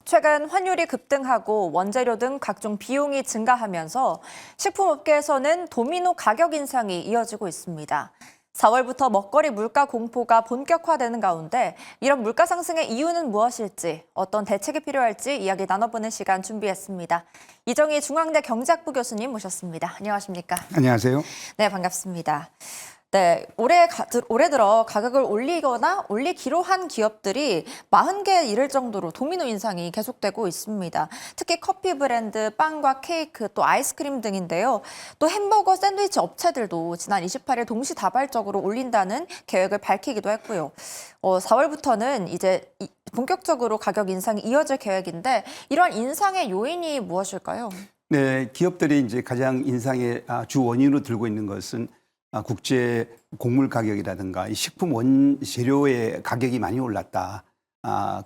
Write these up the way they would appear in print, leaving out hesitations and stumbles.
최근 환율이 급등하고 원재료 등 각종 비용이 증가하면서 식품업계에서는 도미노 가격 인상이 이어지고 있습니다. 4월부터 먹거리 물가 공포가 본격화되는 가운데 이런 물가 상승의 이유는 무엇일지, 어떤 대책이 필요할지 이야기 나눠보는 시간 준비했습니다. 이정희 중앙대 경제학부 교수님 모셨습니다. 안녕하십니까? 안녕하세요. 네, 반갑습니다. 네, 올해 들어 가격을 올리거나 올리기로 한 기업들이 40개 이를 정도로 도미노 인상이 계속되고 있습니다. 특히 커피 브랜드, 빵과 케이크, 또 아이스크림 등인데요. 또 햄버거, 샌드위치 업체들도 지난 28일 동시다발적으로 올린다는 계획을 밝히기도 했고요. 4월부터는 이제 본격적으로 가격 인상이 이어질 계획인데 이런 인상의 요인이 무엇일까요? 네, 기업들이 이제 가장 인상의 주 원인으로 들고 있는 것은 국제 곡물 가격이라든가 이 식품 원재료의 가격이 많이 올랐다.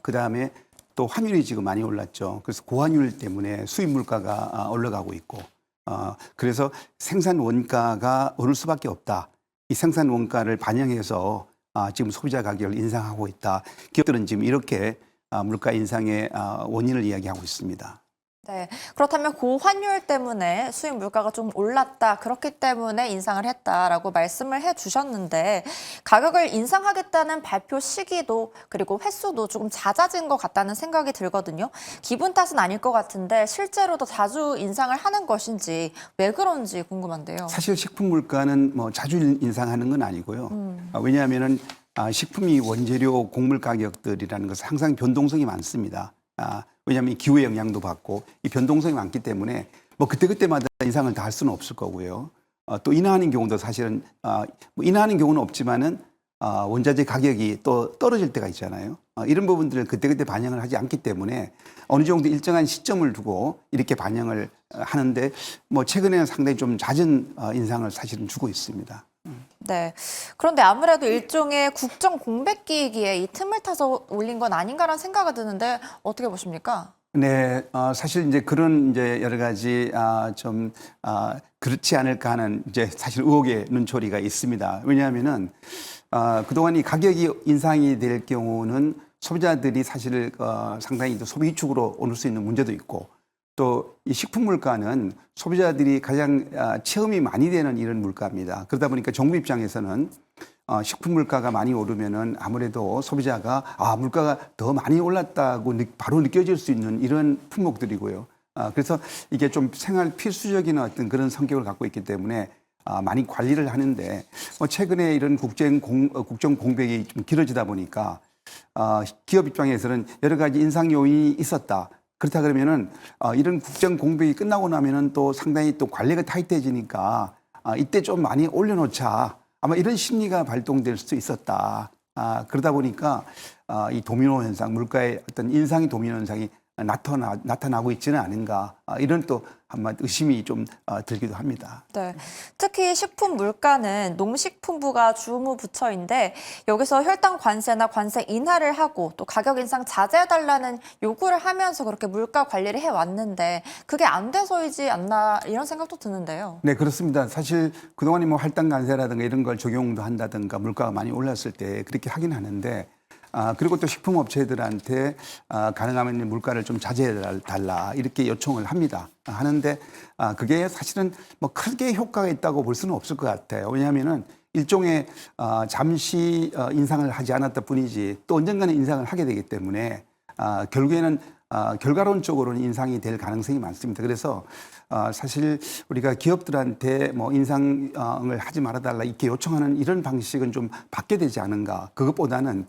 그다음에 또 환율이 지금 많이 올랐죠. 그래서 고환율 때문에 수입 물가가 올라가고 있고, 그래서 생산 원가가 오를 수밖에 없다. 이 생산 원가를 반영해서 지금 소비자 가격을 인상하고 있다. 기업들은 지금 이렇게 물가 인상의 원인을 이야기하고 있습니다. 네, 그렇다면 고환율 때문에 수입 물가가 좀 올랐다. 그렇기 때문에 인상을 했다라고 말씀을 해주셨는데 가격을 인상하겠다는 발표 시기도 그리고 횟수도 조금 잦아진 것 같다는 생각이 들거든요. 기분 탓은 아닐 것 같은데 실제로 더 자주 인상을 하는 것인지 왜 그런지 궁금한데요. 사실 식품 물가는 뭐 자주 인상하는 건 아니고요. 왜냐하면은 식품이 원재료 곡물 가격들이라는 것은 항상 변동성이 많습니다. 왜냐하면 기후의 영향도 받고 이 변동성이 많기 때문에 뭐 그때그때마다 인상을 다 할 수는 없을 거고요. 또 인하하는 경우도 사실은 뭐 인하하는 경우는 없지만은 원자재 가격이 또 떨어질 때가 있잖아요. 이런 부분들을 그때그때 반영을 하지 않기 때문에 어느 정도 일정한 시점을 두고 이렇게 반영을 하는데 뭐 최근에는 상당히 좀 잦은 인상을 사실은 주고 있습니다. 네. 그런데 아무래도 일종의 국정 공백기이기에 이 틈을 타서 올린 건 아닌가라는 생각이 드는데 어떻게 보십니까? 네, 사실 이제 그런 이제 여러 가지 그렇지 않을까 하는 이제 사실 의혹의 눈초리가 있습니다. 왜냐하면은 그동안 이 가격이 인상이 될 경우는 소비자들이 사실 상당히 또 소비 위축으로 오를 수 있는 문제도 있고 또 이 식품 물가는 소비자들이 가장 체험이 많이 되는 이런 물가입니다. 그러다 보니까 정부 입장에서는 식품 물가가 많이 오르면은 아무래도 소비자가 물가가 더 많이 올랐다고 바로 느껴질 수 있는 이런 품목들이고요. 그래서 이게 좀 생활 필수적인 어떤 그런 성격을 갖고 있기 때문에 많이 관리를 하는데 최근에 이런 국정 공백이 좀 길어지다 보니까 기업 입장에서는 여러 가지 인상 요인이 있었다. 그렇다 그러면은 이런 국정 공백이 끝나고 나면은 또 상당히 또 관리가 타이트해지니까 이때 좀 많이 올려놓자. 아마 이런 심리가 발동될 수도 있었다. 그러다 보니까 이 도미노 현상, 물가의 어떤 인상의 도미노 현상이 나타나고 있지는 않은가. 이런 또 한마 의심이 좀 들기도 합니다. 네. 특히 식품 물가는 농식품부가 주무 부처인데 여기서 혈당 관세나 관세 인하를 하고 또 가격 인상 자제해달라는 요구를 하면서 그렇게 물가 관리를 해왔는데 그게 안 돼서이지 않나 이런 생각도 드는데요. 네, 그렇습니다. 사실 그동안에 뭐 할당 관세라든가 이런 걸 적용도 한다든가 물가가 많이 올랐을 때 그렇게 하긴 하는데 그리고 또 식품업체들한테 가능하면 물가를 좀 자제해달라 이렇게 요청을 합니다. 하는데 그게 사실은 뭐 크게 효과가 있다고 볼 수는 없을 것 같아요. 왜냐하면은 일종의 잠시 인상을 하지 않았다 뿐이지 또 언젠가는 인상을 하게 되기 때문에 결국에는 결과론적으로는 인상이 될 가능성이 많습니다. 그래서 사실 우리가 기업들한테 뭐 인상을 하지 말아달라 이렇게 요청하는 이런 방식은 좀 바뀌어야 되지 않은가. 그것보다는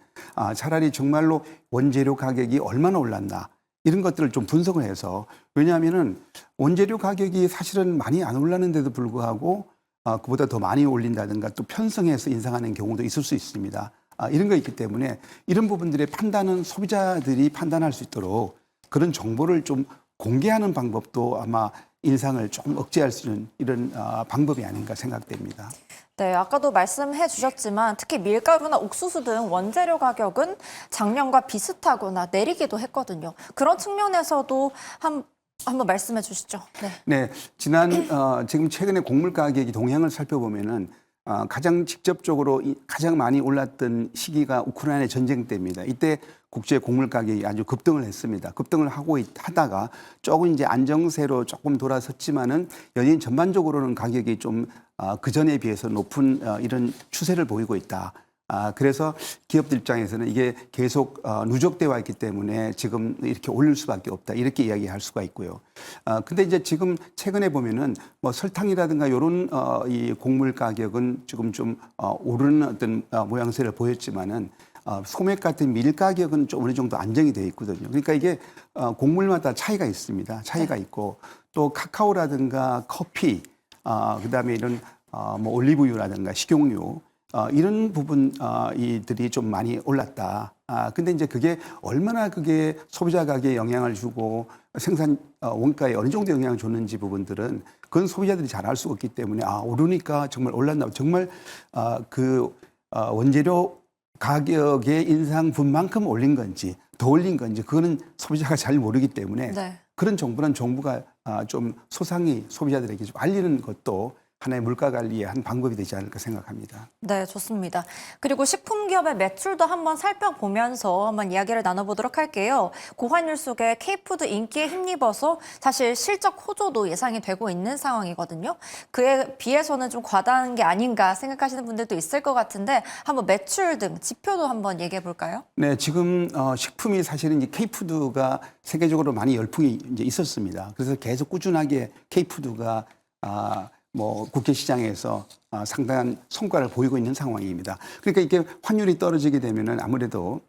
차라리 정말로 원재료 가격이 얼마나 올랐나 이런 것들을 좀 분석을 해서 왜냐하면은 원재료 가격이 사실은 많이 안 올랐는데도 불구하고 그보다 더 많이 올린다든가 또 편성해서 인상하는 경우도 있을 수 있습니다. 이런 거 있기 때문에 이런 부분들의 판단은 소비자들이 판단할 수 있도록 그런 정보를 좀 공개하는 방법도 아마 인상을 좀 억제할 수 있는 이런 방법이 아닌가 생각됩니다. 네, 아까도 말씀해 주셨지만 특히 밀가루나 옥수수 등 원재료 가격은 작년과 비슷하거나 내리기도 했거든요. 그런 측면에서도 한번 말씀해 주시죠. 네. 네, 지금 최근에 곡물 가격이 동향을 살펴보면은 가장 직접적으로 가장 많이 올랐던 시기가 우크라이나 전쟁 때입니다. 이때 국제 곡물 가격이 아주 급등을 했습니다. 급등을 하다가 조금 이제 안정세로 조금 돌아섰지만은 여전히 전반적으로는 가격이 좀 그전에 비해서 높은 이런 추세를 보이고 있다. 그래서 기업들 입장에서는 이게 계속 누적되어 와 있기 때문에 지금 이렇게 올릴 수밖에 없다. 이렇게 이야기할 수가 있고요. 근데 이제 지금 최근에 보면은 뭐 설탕이라든가 이런 이 곡물 가격은 지금 좀 오르는 어떤 모양새를 보였지만은 소맥 같은 밀 가격은 좀 어느 정도 안정이 되어 있거든요. 그러니까 이게 곡물마다 차이가 있습니다. 차이가 있고 또 카카오라든가 커피, 그다음에 이런 뭐 올리브유라든가 식용유 이런 부분 이들이 좀 많이 올랐다. 근데 이제 그게 얼마나 그게 소비자 가격에 영향을 주고 생산 원가에 어느 정도 영향을 줬는지 부분들은 그건 소비자들이 잘 알 수가 없기 때문에 오르니까 정말 올랐나 정말 그 원재료 가격의 인상분만큼 올린 건지 더 올린 건지 그거는 소비자가 잘 모르기 때문에 네. 그런 정보는 정부가 좀 소상히 소비자들에게 좀 알리는 것도 하나의 물가 관리의 한 방법이 되지 않을까 생각합니다. 네, 좋습니다. 그리고 식품 기업의 매출도 한번 살펴보면서 한번 이야기를 나눠보도록 할게요. 고환율 속에 K푸드 인기에 힘입어서 사실 실적 호조도 예상이 되고 있는 상황이거든요. 그에 비해서는 좀 과다한 게 아닌가 생각하시는 분들도 있을 것 같은데 한번 매출 등 지표도 한번 얘기해 볼까요? 네, 지금 식품이 사실은 이제 K푸드가 세계적으로 많이 열풍이 이제 있었습니다. 그래서 계속 꾸준하게 K푸드가 뭐 국제 시장에서 상당한 성과를 보이고 있는 상황입니다. 그러니까 이게 환율이 떨어지게 되면은 아무래도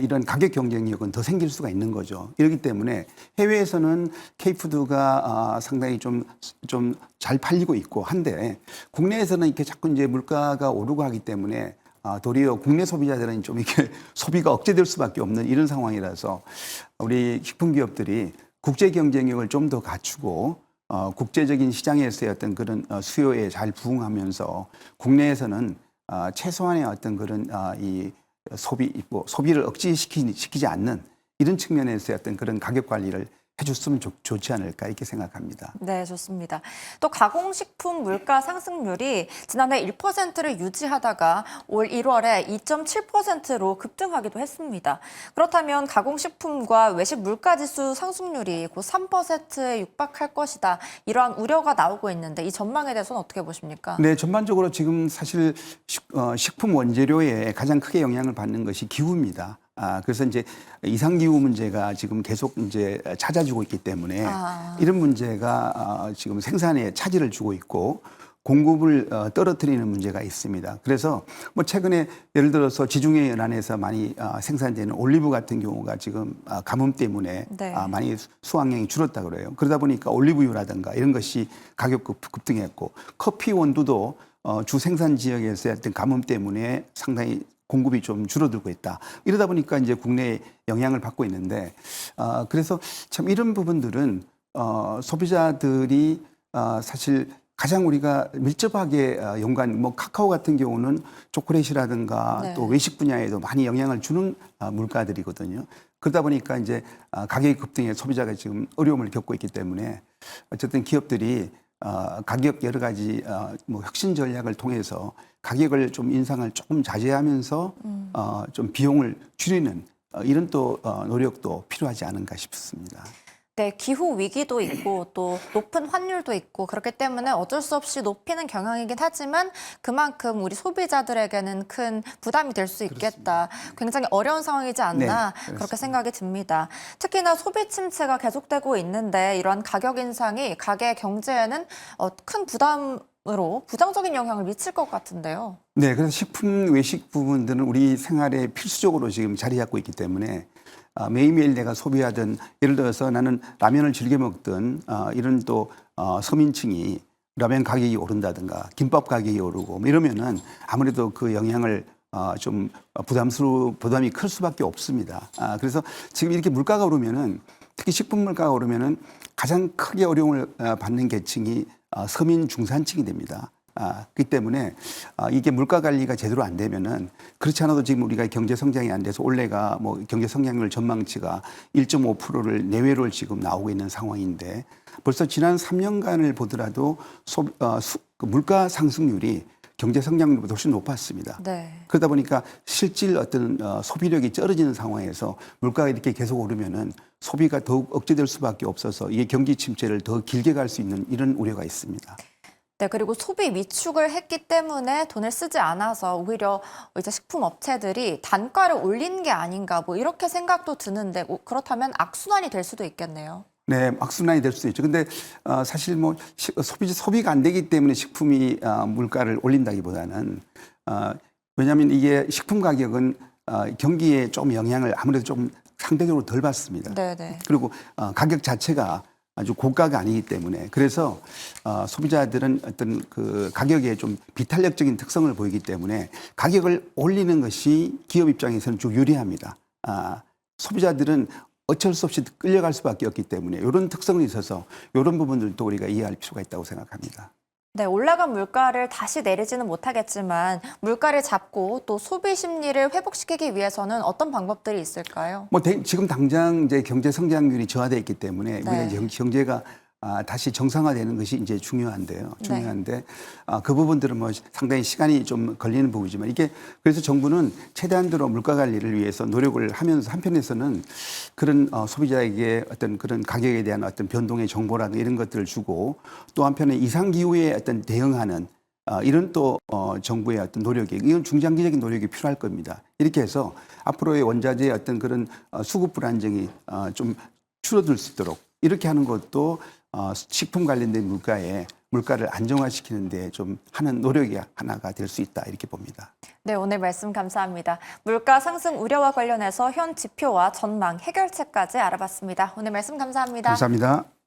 이런 가격 경쟁력은 더 생길 수가 있는 거죠. 이렇기 때문에 해외에서는 K푸드가 상당히 좀 잘 팔리고 있고 한데 국내에서는 이렇게 자꾸 이제 물가가 오르고 하기 때문에 도리어 국내 소비자들은 좀 이렇게 소비가 억제될 수밖에 없는 이런 상황이라서 우리 식품 기업들이 국제 경쟁력을 좀 더 갖추고 국제적인 시장에서의 어떤 그런 수요에 잘 부응하면서 국내에서는 최소한의 어떤 그런 이 소비를 억제시키지 않는 이런 측면에서의 어떤 그런 가격 관리를 해줬으면 좋지 않을까 이렇게 생각합니다. 네, 좋습니다. 또 가공식품 물가 상승률이 지난해 1%를 유지하다가 올 1월에 2.7%로 급등하기도 했습니다. 그렇다면 가공식품과 외식 물가지수 상승률이 곧 3%에 육박할 것이다. 이러한 우려가 나오고 있는데 이 전망에 대해서는 어떻게 보십니까? 네, 전반적으로 지금 사실 식품 원재료에 가장 크게 영향을 받는 것이 기후입니다. 그래서 이제 이상기후 문제가 지금 계속 이제 찾아지고 있기 때문에 이런 문제가 지금 생산에 차질을 주고 있고 공급을 떨어뜨리는 문제가 있습니다. 그래서 뭐 최근에 예를 들어서 지중해 연안에서 많이 생산되는 올리브 같은 경우가 지금 가뭄 때문에 네. 많이 수확량이 줄었다 그래요. 그러다 보니까 올리브유라든가 이런 것이 가격 급등했고 커피 원두도 주 생산 지역에서의 어떤 가뭄 때문에 상당히 공급이 좀 줄어들고 있다. 이러다 보니까 이제 국내에 영향을 받고 있는데, 그래서 참 이런 부분들은 소비자들이 사실 가장 우리가 밀접하게 뭐 카카오 같은 경우는 초콜릿이라든가 네. 또 외식 분야에도 많이 영향을 주는 물가들이거든요. 그러다 보니까 이제 가격이 급등해 소비자가 지금 어려움을 겪고 있기 때문에 어쨌든 기업들이 가격 여러 가지 뭐 혁신 전략을 통해서 가격을 좀 인상을 조금 자제하면서 좀 비용을 줄이는 이런 또 노력도 필요하지 않은가 싶습니다. 네, 기후 위기도 있고 또 높은 환율도 있고 그렇기 때문에 어쩔 수 없이 높이는 경향이긴 하지만 그만큼 우리 소비자들에게는 큰 부담이 될 수 있겠다. 굉장히 어려운 상황이지 않나 네, 그렇게 생각이 듭니다. 특히나 소비 침체가 계속되고 있는데 이러한 가격 인상이 가게 경제에는 큰 부담으로 부정적인 영향을 미칠 것 같은데요. 네, 그래서 식품 외식 부분들은 우리 생활에 필수적으로 지금 자리 잡고 있기 때문에 매일매일 내가 소비하던 예를 들어서 나는 라면을 즐겨 먹던 이런 또 서민층이 라면 가격이 오른다든가 김밥 가격이 오르고 뭐 이러면은 아무래도 그 영향을 좀 부담이 클 수밖에 없습니다. 그래서 지금 이렇게 물가가 오르면은 특히 식품 물가가 오르면은 가장 크게 어려움을 받는 계층이 서민 중산층이 됩니다. 그렇기 때문에 이게 물가 관리가 제대로 안 되면은 그렇지 않아도 지금 우리가 경제 성장이 안 돼서 올해가 뭐 경제 성장률 전망치가 1.5%를 내외로 지금 나오고 있는 상황인데 벌써 지난 3년간을 보더라도 그 물가 상승률이 경제 성장률보다 훨씬 높았습니다. 네. 그러다 보니까 실질 어떤 소비력이 떨어지는 상황에서 물가가 이렇게 계속 오르면은 소비가 더욱 억제될 수밖에 없어서 이게 경기 침체를 더 길게 갈 수 있는 이런 우려가 있습니다. 네, 그리고 소비 위축을 했기 때문에 돈을 쓰지 않아서 오히려 이제 식품 업체들이 단가를 올린 게 아닌가 뭐 이렇게 생각도 드는데 그렇다면 악순환이 될 수도 있겠네요. 네, 악순환이 될 수도 있죠. 근데 사실 뭐 소비가 안 되기 때문에 식품이 물가를 올린다기보다는 왜냐하면 이게 식품 가격은 경기에 좀 영향을 아무래도 좀 상대적으로 덜 받습니다. 네네. 그리고 가격 자체가 아주 고가가 아니기 때문에 그래서 소비자들은 어떤 그 가격에 좀 비탄력적인 특성을 보이기 때문에 가격을 올리는 것이 기업 입장에서는 좀 유리합니다. 소비자들은 어쩔 수 없이 끌려갈 수밖에 없기 때문에 이런 특성이 있어서 이런 부분들도 우리가 이해할 필요가 있다고 생각합니다. 네, 올라간 물가를 다시 내리지는 못하겠지만 물가를 잡고 또 소비 심리를 회복시키기 위해서는 어떤 방법들이 있을까요? 뭐 지금 당장 이제 경제 성장률이 저하돼 있기 때문에 우리가 네. 이제 경제가 다시 정상화되는 것이 이제 중요한데요. 중요한데 그 부분들은 뭐 상당히 시간이 좀 걸리는 부분이지만 이게 그래서 정부는 최대한도로 물가 관리를 위해서 노력을 하면서 한편에서는 그런 소비자에게 어떤 그런 가격에 대한 어떤 변동의 정보라든가 이런 것들을 주고 또 한편에 이상 기후에 어떤 대응하는 이런 또 정부의 어떤 노력이 이건 중장기적인 노력이 필요할 겁니다. 이렇게 해서 앞으로의 원자재의 어떤 그런 수급 불안정이 좀 줄어들 수 있도록 이렇게 하는 것도 식품 관련된 물가를 안정화시키는 데 좀 하는 노력이 하나가 될 수 있다 이렇게 봅니다. 네, 오늘 말씀 감사합니다. 물가 상승 우려와 관련해서 현 지표와 전망, 해결책까지 알아봤습니다. 오늘 말씀 감사합니다. 감사합니다.